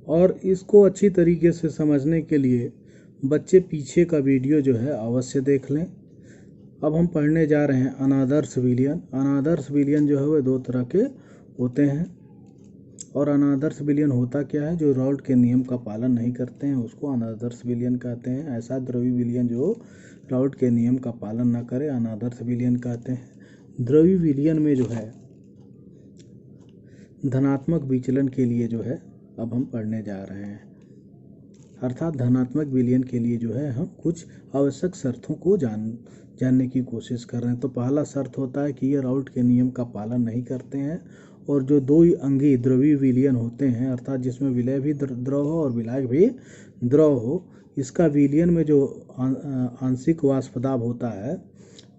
और इसको अच्छी तरीके से समझने के लिए बच्चे पीछे का वीडियो जो है अवश्य देख लें। अब हम पढ़ने जा रहे हैं अनादर्श विलयन। अनादर्श विलयन जो है वह दो तरह के होते हैं, और अनादर्श विलयन होता क्या है? जो राउल्ट के नियम का पालन नहीं करते हैं उसको अनादर्श विलयन कहते हैं। ऐसा द्रव्य विलयन जो राउल्ट के नियम का पालन न करे अनादर्श विलयन कहते हैं। द्रव्य विलयन में जो है धनात्मक विचलन के लिए जो है अब हम पढ़ने जा रहे हैं, अर्थात धनात्मक विलयन के लिए जो है हम कुछ आवश्यक शर्तों को जानने की कोशिश कर रहे हैं। तो पहला शर्त होता है कि ये राउल्ट के नियम का पालन नहीं करते हैं, और जो दो अंगी द्रव्य विलयन होते हैं, अर्थात जिसमें विलय भी द्रव हो और विलायक भी द्रव हो, इसका विलयन में जो आंशिक वाष्प दाब होता है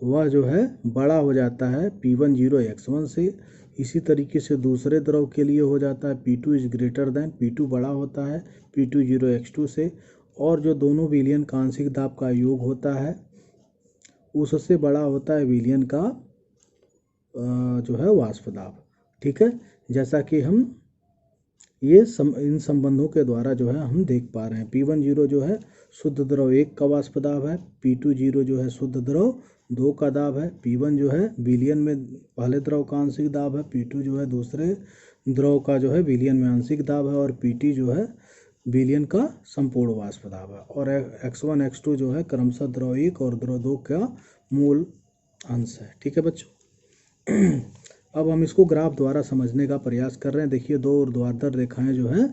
वह जो है बड़ा हो जाता है P10X1 से। इसी तरीके से दूसरे द्रव के लिए हो जाता है P2 is greater than, P2 बड़ा होता है P20X2 से, और जो दोनों विलयन का आंशिक दाब का योग होता है उससे बड़ा होता है विलयन का जो है वाष्प दाब। ठीक है, जैसा कि हम इन संबंधों के द्वारा जो है हम देख पा रहे हैं। P10 जो है शुद्ध द्रव 1 का वाष्प दाब है, P20 जो है शुद्ध द्रव 2 का दाब है, P1 जो है विलयन में पहले द्रव का आंशिक दाब है, P2 जो है दूसरे द्रव का जो है विलयन में आंशिक दाब है, और Pt जो है विलयन का संपूर्ण वाष्प दाब है, और X1 X2 जो है क्रमशः द्रव 1 और द्रव 2 का मूल अंश है। ठीक है बच्चों, अब हम इसको ग्राफ द्वारा समझने का प्रयास कर रहे हैं। देखिए, दो ऊर्ध्वाधर रेखाएं जो है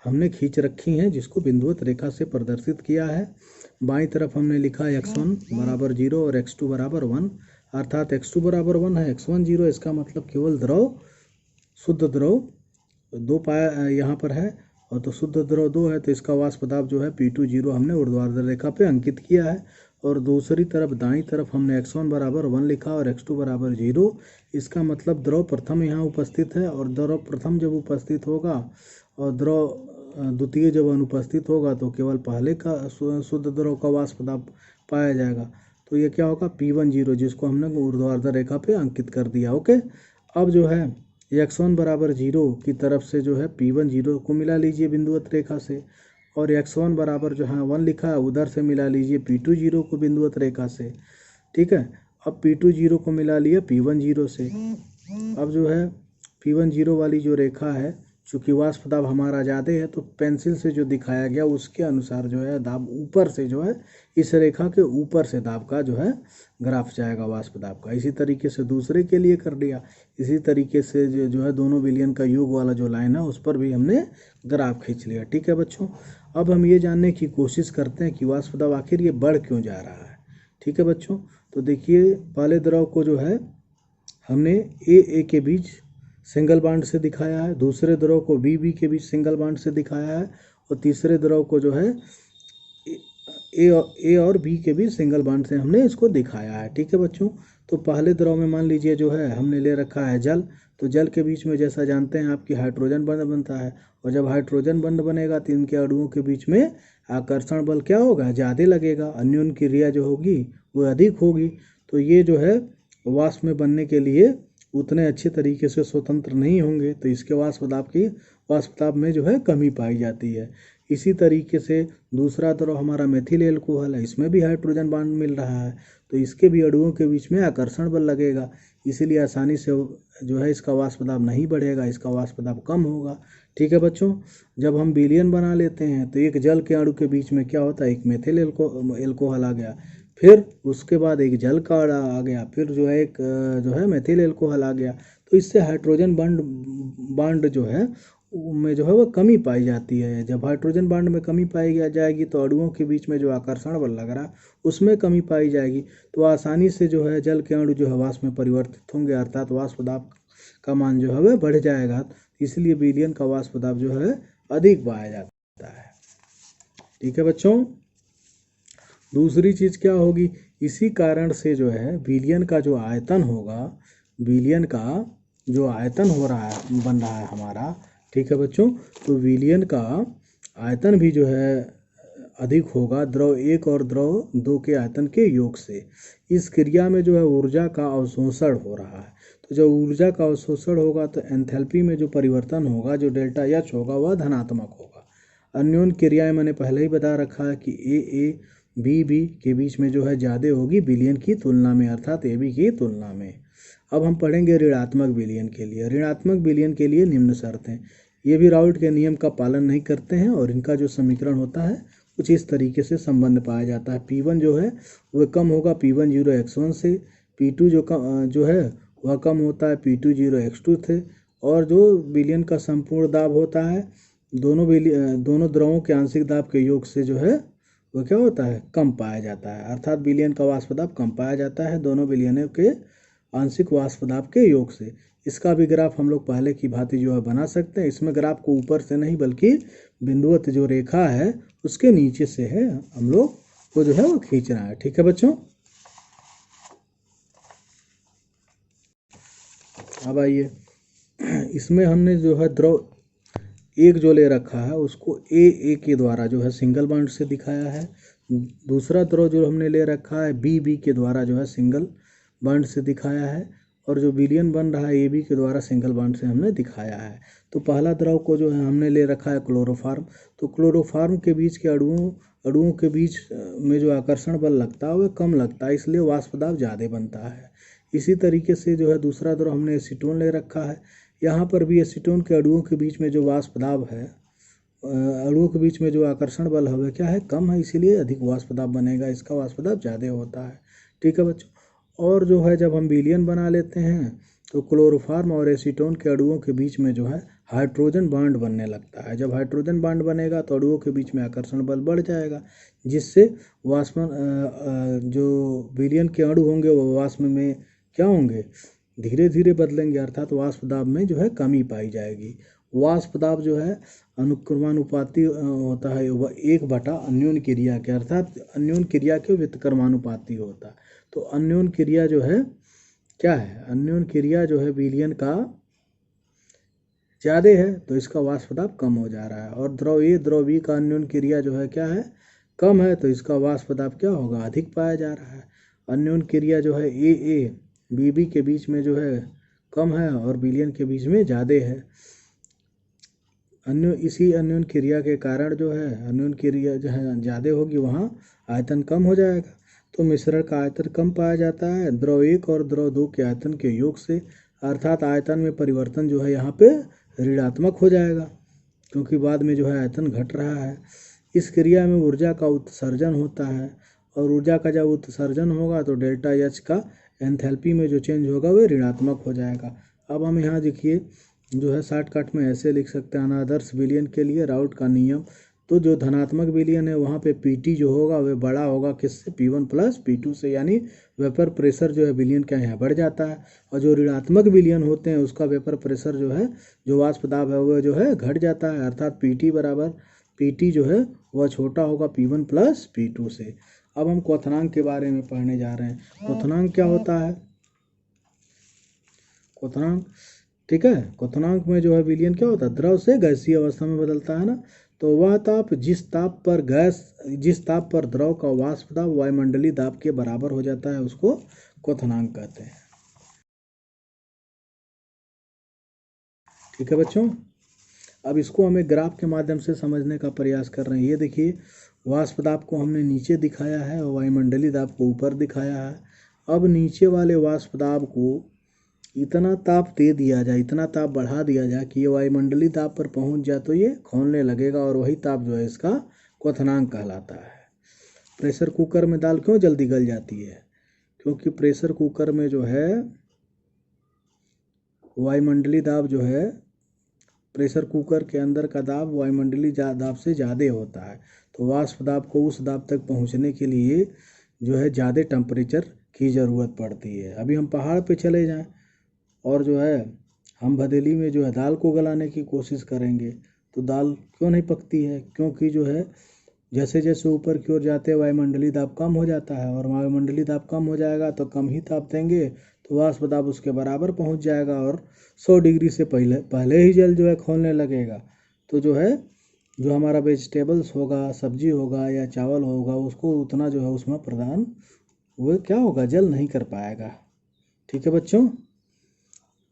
हमने खींच रखी हैं, जिसको बिंदुवत रेखा से प्रदर्शित किया है। बाईं तरफ हमने लिखा X1 बराबर 0 और X2 बराबर 1, अर्थात X2 बराबर 1 है, X1 0, इसका मतलब केवल द्रव शुद्ध द्रव 2 पाया यहाँ पर है, और तो शुद्ध द्रव 2 है, तो इसका वाष्प दाब जो है P2 0 हमने ऊर्ध्वाधर रेखा पे अंकित किया है। और दूसरी तरफ दाईं तरफ हमने X1 बराबर 1 लिखा और X2 बराबर 0, इसका मतलब द्रव प्रथम यहाँ उपस्थित है, और द्रव प्रथम जब उपस्थित होगा और द्रव द्वितीय जब अनुपस्थित होगा तो केवल पहले का शुद्ध द्रव का वाष्प दाब पाया जाएगा। तो ये क्या होगा? P10, जिसको हमने ऊर्ध्वाधर रेखा पे अंकित कर दिया। ओके, अब जो है X1 बराबर 0 की तरफ से जो है P10 को मिला लीजिए बिंदुवत रेखा से, और X1 बराबर जो है 1 लिखा है उधर से मिला लीजिए P20 को बिंदुवत रेखा से। ठीक है, अब P20 को मिला लिया P10 से। अब जो है P10 वाली जो रेखा है, चूँकि वाष्प दाब हमारा ज़्यादा है, तो पेंसिल से जो दिखाया गया उसके अनुसार जो है दाब ऊपर से जो है इस रेखा के ऊपर से दाब का जो है ग्राफ जाएगा वाष्प दाब का। इसी तरीके से दूसरे के लिए कर दिया। इसी तरीके से जो है दोनों विलयन का योग वाला जो लाइन है उस पर भी हमने ग्राफ खींच लिया। ठीक है बच्चों, अब हम ये जानने की कोशिश करते हैं कि वाष्प दाब आखिर ये बढ़ क्यों जा रहा है। ठीक है बच्चों, तो देखिए, पहले द्रव को जो है हमने ए के बीच सिंगल बॉन्ड से दिखाया है, दूसरे द्रव को बी के बीच सिंगल बॉन्ड से दिखाया है, और तीसरे द्रव को जो है ए और बी के बीच सिंगल बॉन्ड से हमने इसको दिखाया है। ठीक है बच्चों, तो पहले द्रव में मान लीजिए जो है हमने ले रखा है जल, तो जल के बीच में जैसा जानते हैं आपकी हाइड्रोजन बंध बनता है, और जब हाइड्रोजन बंध बनेगा तो इनके अणुओं के बीच में आकर्षण बल क्या होगा? ज़्यादा लगेगा, अन्योन्य क्रिया जो होगी वो अधिक होगी। तो ये जो है वाष्प में बनने के लिए उतने अच्छे तरीके से स्वतंत्र नहीं होंगे, तो इसके वाष्प दाब में जो है कमी पाई जाती है। इसी तरीके से दूसरा द्रव हमारा मेथिल एल्कोहल है, इसमें भी हाइड्रोजन बॉन्ड मिल रहा है, तो इसके भी अणुओं के बीच में आकर्षण बल लगेगा, इसीलिए आसानी से जो है इसका वाष्प दाब नहीं बढ़ेगा, इसका वाष्प दाब कम होगा। ठीक है बच्चों, जब हम विलयन बना लेते हैं तो एक जल के अणु के बीच में क्या होता है? एक मेथिल एल्कोहल आ गया, फिर उसके बाद एक जल का आ गया, फिर जो है एक जो है मेथिल एल्कोहल आ गया, तो इससे हाइड्रोजन बॉन्ड जो है में जो है वो कमी पाई जाती है। जब हाइड्रोजन बॉन्ड में कमी पाई जाएगी तो अणुओं के बीच में जो आकर्षण बल लग रहा उसमें कमी पाई जाएगी, तो आसानी से जो है जल के अणु जो है वाष्प में परिवर्तित होंगे, अर्थात वाष्प दाब का मान जो है वह बढ़ जाएगा। इसलिए विलयन का वाष्प दाब जो है अधिक पाया जाता है। ठीक है बच्चों, दूसरी चीज़ क्या होगी? इसी कारण से जो है विलयन का जो आयतन होगा, विलयन का जो आयतन हो रहा है बन रहा है हमारा, ठीक है बच्चों, तो विलयन का आयतन भी जो है अधिक होगा द्रव 1 और द्रव 2 के आयतन के योग से। इस क्रिया में जो है ऊर्जा का अवशोषण हो रहा है, तो जब ऊर्जा का अवशोषण होगा तो एंथैल्पी में जो परिवर्तन होगा, जो डेल्टा एच होगा वह धनात्मक होगा। अन्योन क्रियाएं मैंने पहले ही बता रखा है कि ए बी के बीच में जो है ज़्यादा होगी विलयन की तुलना में, अर्थात ए बी की तुलना में। अब हम पढ़ेंगे ऋणात्मक विलयन के लिए। ऋणात्मक विलयन के लिए निम्न शर्तें, ये भी राउल्ट के नियम का पालन नहीं करते हैं और इनका जो समीकरण होता है कुछ इस तरीके से संबंध पाया जाता है। P1 जो है वह कम होगा P1 0x1 से, P2 जो है वह कम होता है P2 0x2 से, और जो विलयन का संपूर्ण दाब होता है दोनों द्रवों के आंशिक दाब के योग से जो है वह क्या होता है, कम पाया जाता है। अर्थात विलयन का वाष्प दाब कम पाया जाता है दोनों विलयनों के आंशिक वाष्प दाब के योग से। इसका भी ग्राफ हम लोग पहले की भांति जो है बना सकते हैं। इसमें ग्राफ को ऊपर से नहीं बल्कि बिंदुवत जो रेखा है उसके नीचे से है हम लोग को जो है वो खींचना है। ठीक है बच्चों, अब आइए, इसमें हमने जो है द्रव एक जो ले रखा है उसको ए के द्वारा जो है सिंगल बॉन्ड से दिखाया है। दूसरा द्रव जो हमने ले रखा है बी के द्वारा जो है सिंगल बॉन्ड से दिखाया है, और जो विलयन बन रहा है ए बी के द्वारा सिंगल बॉन्ड से हमने दिखाया है। तो पहला द्रव को जो है हमने ले रखा है क्लोरोफार्म। तो क्लोरोफार्म के बीच के अणुओं के बीच में जो आकर्षण बल लगता है वह कम लगता है, इसलिए वाष्प दाब ज़्यादा बनता है। इसी तरीके से जो है दूसरा द्रव हमने एसीटोन ले रखा है। यहाँ पर भी एसीटोन के अणुओं के बीच में जो वाष्प दाब है, अणुओं के बीच में जो आकर्षण बल है वह क्या है, कम है, इसीलिए अधिक वाष्प दाब बनेगा, इसका वाष्प दाब ज़्यादा होता है। ठीक है बच्चों, और जो है जब हम विलयन बना लेते हैं तो क्लोरोफार्म और एसीटोन के अणुओं के बीच में जो है हाइड्रोजन बॉन्ड बनने लगता है। जब हाइड्रोजन बॉन्ड बनेगा तो अणुओं के बीच में आकर्षण बल बढ़ जाएगा, जिससे जो विलयन के अणु होंगे वो वाष्प में क्या होंगे, धीरे धीरे बदलेंगे, अर्थात वाष्प दाब में जो है कमी पाई जाएगी। वाष्प दाब जो है अनुक्रमानुपाती होता है, वह 1/, अन्योन क्रिया के, अर्थात अन्योन क्रिया के व्युत्क्रमानुपाती होता है। तो अन्योन क्रिया जो है क्या है, अन्योन क्रिया जो है विलयन का ज़्यादा है तो इसका वाष्प दाब कम हो जा रहा है, और द्रव ए द्रव बी का अन्योन क्रिया जो है क्या है, कम है, तो इसका वाष्प दाब क्या होगा, अधिक पाया जा रहा है। अन्योन क्रिया जो है ए बी के बीच में जो है कम है और विलयन के बीच में ज़्यादा है। इसी अन्योन क्रिया के कारण जो है अन्योन क्रिया जहाँ ज़्यादा होगी वहाँ आयतन कम हो जाएगा, तो मिश्रण का आयतन कम पाया जाता है द्रव 1 और द्रव 2 के आयतन के योग से, अर्थात आयतन में परिवर्तन जो है यहाँ पे ऋणात्मक हो जाएगा, क्योंकि बाद में जो है आयतन घट रहा है। इस क्रिया में ऊर्जा का उत्सर्जन होता है, और ऊर्जा का जब उत्सर्जन होगा तो डेल्टा एच का एंथैल्पी में जो चेंज होगा वह ऋणात्मक हो जाएगा। अब हम यहाँ देखिए जो है शॉर्टकट में ऐसे लिख सकते हैं अनादर्श विलयन के लिए राउल्ट का नियम। तो जो धनात्मक विलयन है वहाँ पे पीटी जो होगा वह बड़ा होगा किससे, P1 + P2 से, यानी वेपर प्रेशर जो है विलयन का यहाँ बढ़ जाता है। और जो ऋणात्मक विलयन होते हैं उसका वेपर प्रेशर जो है, जो वाष्प दाब है वह जो है घट जाता है, अर्थात PT जो है वह छोटा होगा P1 + P2 से। अब हम क्वथनांक के बारे में पढ़ने जा रहे हैं। क्वथनांक क्या होता है, क्वथनांक, ठीक है, क्वथनांक में जो है विलयन क्या होता है, द्रव से गैसीय अवस्था में बदलता है ना, तो वह ताप जिस ताप पर द्रव का वाष्प दाब वायुमंडलीय दाब के बराबर हो जाता है उसको क्वथनांक कहते हैं। ठीक है बच्चों, अब इसको हमें ग्राफ के माध्यम से समझने का प्रयास कर रहे हैं। ये देखिए वाष्प दाब को हमने नीचे दिखाया है और वायुमंडलीय दाब को ऊपर दिखाया है। अब नीचे वाले वाष्प दाब को इतना ताप दे दिया जाए, इतना ताप बढ़ा दिया जाए कि ये वायुमंडलीय ताप पर पहुंच जाए तो ये खौलने लगेगा, और वही ताप जो है इसका क्वथनांक कहलाता है। प्रेशर कुकर में दाल क्यों जल्दी गल जाती है, क्योंकि प्रेशर कुकर में जो है वायुमंडलीय दाब जो है, प्रेशर कुकर के अंदर का दाब वायुमंडलीय दाब से ज़्यादा होता है, तो वाष्प दाब को उस दाब तक पहुँचने के लिए जो है ज़्यादा टेम्परेचर की ज़रूरत पड़ती है। अभी हम पहाड़ पे चले जाएं और जो है हम भदेली में जो है दाल को गलाने की कोशिश करेंगे तो दाल क्यों नहीं पकती है, क्योंकि जो है जैसे जैसे ऊपर की ओर जाते हैं वायुमंडलीय दाब कम हो जाता है, और वायुमंडलीय दाब कम हो जाएगा तो कम ही ताप देंगे तो वाष्प दाब उसके बराबर पहुंच जाएगा, और 100 डिग्री से पहले ही जल जो है खौलने लगेगा। तो जो है जो हमारा वेजिटेबल्स होगा, सब्जी होगा या चावल होगा, उसको उतना जो है उसमें प्रदान वो क्या होगा, जल नहीं कर पाएगा। ठीक है बच्चों,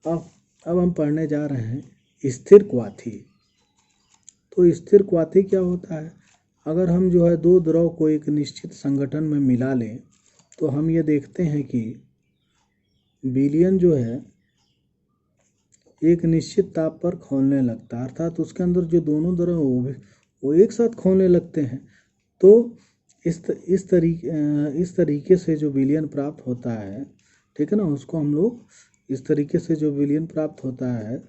अब हम पढ़ने जा रहे हैं स्थिर क्वाथी। तो स्थिर क्वाथी क्या होता है, अगर हम जो है दो द्रव को एक निश्चित संगठन में मिला लें तो हम ये देखते हैं कि विलयन जो है एक निश्चित ताप पर खौलने लगता है, अर्थात उसके अंदर जो दोनों द्रव वो एक साथ खौलने लगते हैं। तो इस तरीके से जो विलयन प्राप्त होता है, ठीक है ना, उसको हम लोग इस तरीके से जो विलयन प्राप्त होता है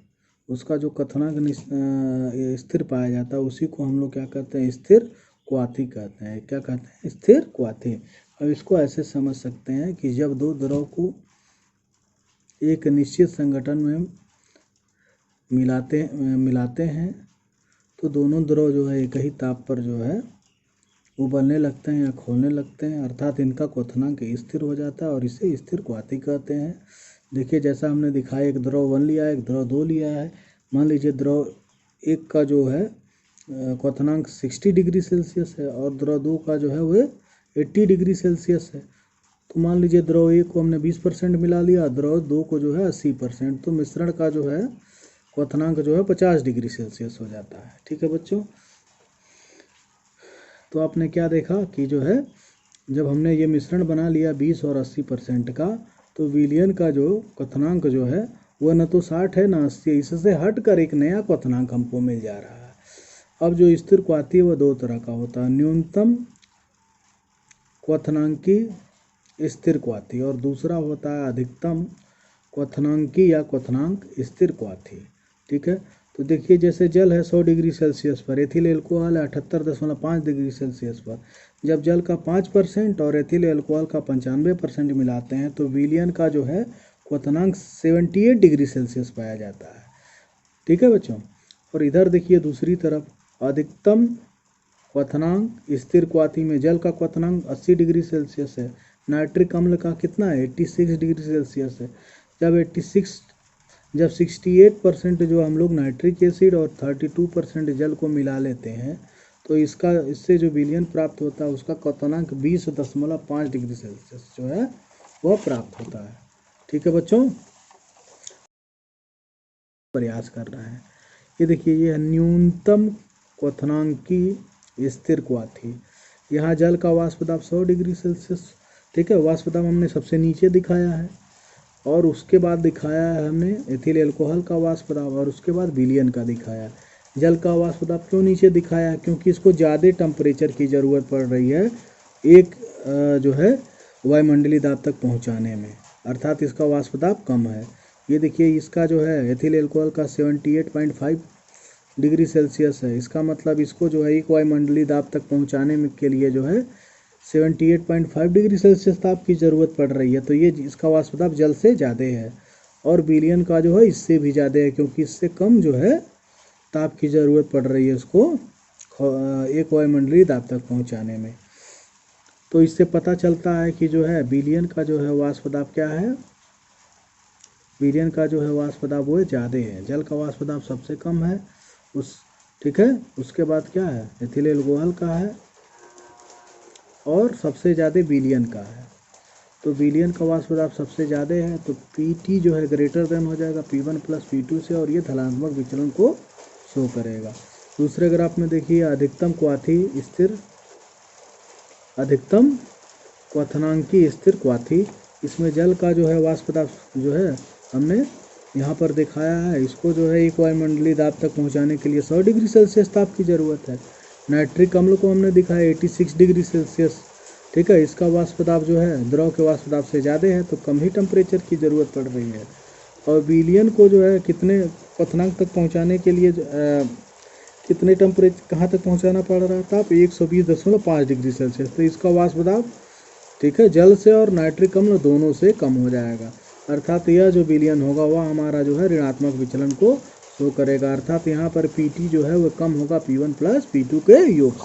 उसका जो क्वथनांक स्थिर पाया जाता है उसी को हम लोग क्या कहते हैं, स्थिर क्वाथी कहते हैं। क्या कहते हैं, स्थिर क्वाथी। अब इसको ऐसे समझ सकते हैं कि जब दो द्रव को एक निश्चित संगठन में मिलाते हैं तो दोनों द्रव जो है एक ही ताप पर जो है उबलने लगते हैं या खोलने लगते हैं, अर्थात इनका क्वथनांक स्थिर हो जाता है और इसे स्थिर क्वाथी कहते हैं। देखिए जैसा हमने दिखाया, एक द्रव 1 लिया है, एक द्रव 2 लिया है। मान लीजिए द्रव 1 का जो है क्वथनांक 60 डिग्री सेल्सियस है और द्रव 2 का जो है वह 80 डिग्री सेल्सियस है। तो मान लीजिए द्रव 1 को हमने 20% मिला लिया, द्रव 2 को जो है 80%, तो मिश्रण का जो है क्वथनांक जो है 50 डिग्री सेल्सियस हो जाता है। ठीक है बच्चों, तो आपने क्या देखा कि जो है जब हमने ये मिश्रण बना लिया 20 और 80% का, तो विलयन का जो क्वथनांक जो है वह न तो 60 है न 80 है, इससे हट कर एक नया क्वथनांक हमको मिल जा रहा है। अब जो स्थिर क्वाथी है वह दो तरह का होता है, न्यूनतम क्वथनांकी स्थिर क्वाथी और दूसरा होता है अधिकतम क्वथनांकी या क्वथनांक स्थिर क्वाथी। ठीक है, तो देखिए जैसे जल है 100 डिग्री सेल्सियस पर, एथिल एल्कोहल है 78.5 डिग्री सेल्सियस पर। जब जल का 5% और एथिल एल्कोहल का 95% मिलाते हैं तो विलयन का जो है क्वथनांक 78 डिग्री सेल्सियस पाया जाता है। ठीक है बच्चों, और इधर देखिए दूसरी तरफ अधिकतम क्वथनांक स्थिर क्वाथी में जल का क्वथनांक 80 डिग्री सेल्सियस है, नाइट्रिक अम्ल का कितना है 86 डिग्री सेल्सियस है। जब 68% जो हम लोग नाइट्रिक एसिड और 32% जल को मिला लेते हैं तो इससे जो विलयन प्राप्त होता है उसका क्वथनांक 20.5 डिग्री सेल्सियस जो है वह प्राप्त होता है। ठीक है बच्चों, प्रयास कर रहे हैं। ये देखिए ये है न्यूनतम क्वथनांकी स्थिर क्वाथी। यहाँ जल का वाष्प दाब 100 डिग्री सेल्सियस, ठीक है, वाष्प दाब हमने सबसे नीचे दिखाया है और उसके बाद दिखाया है हमने एथिल एल्कोहल का वाष्प दाब और उसके बाद विलयन का दिखाया। जल का वाष्प दाब क्यों नीचे दिखाया है, क्योंकि इसको ज़्यादा टेम्परेचर की ज़रूरत पड़ रही है एक जो है वायुमंडलीय दाब तक पहुंचाने में, अर्थात इसका वाष्प दाब कम है। ये देखिए इसका जो है एथिल एल्कोहल का 78.5 डिग्री सेल्सियस है, इसका मतलब इसको जो है एक वायुमंडलीय दाब तक पहुंचाने में के लिए जो है 78.5 डिग्री सेल्सियस ताप की ज़रूरत पड़ रही है, तो ये इसका वाष्प दाब जल से ज़्यादा है। और विलयन का जो है इससे भी ज़्यादा है, क्योंकि इससे कम जो है ताप की ज़रूरत पड़ रही है उसको एक वायुमंडलीय दाब तक पहुंचाने में। तो इससे पता चलता है कि जो है विलयन का जो है वाष्प दाब क्या है, विलयन का जो है वाष्प दाब वो ज़्यादा है, जल का वाष्प दाब सबसे कम है ठीक है, उसके बाद क्या है एथिल एल्कोहल का है और सबसे ज़्यादा विलयन का है। तो विलयन का वाष्प दाब सबसे ज़्यादा है तो Pt जो है ग्रेटर देन हो जाएगा P1 प्लस P2 से, और ये धनात्मक विचलन को शो करेगा। दूसरे ग्राफ में देखिए अधिकतम क्वथनांकी स्थिर क्वाथी, इसमें जल का जो है वाष्प दाब जो है हमने यहाँ पर दिखाया है, इसको जो है एक वायुमंडलीय दाब तक पहुँचाने के लिए 100 डिग्री सेल्सियस ताप की ज़रूरत है। नाइट्रिक अम्ल को हमने दिखाया 86 डिग्री सेल्सियस, ठीक है, इसका वाष्प दाब जो है द्रव के वाष्प दाब से ज़्यादा है तो कम ही टेम्परेचर की ज़रूरत पड़ रही है। और विलयन को जो है कितने क्वथनांक तक पहुँचाने के लिए कितने टेम्परेचर कहाँ तक पहुँचाना पड़ रहा था, 120.5 डिग्री सेल्सियस, तो इसका वाष्प दाब ठीक है जल से और नाइट्रिक अम्ल दोनों से कम हो जाएगा, अर्थात यह जो विलयन होगा वह हमारा जो है ऋणात्मक विचलन को शो करेगा, अर्थात यहाँ पर Pt जो है वह कम होगा P1 प्लस P2 के योग से।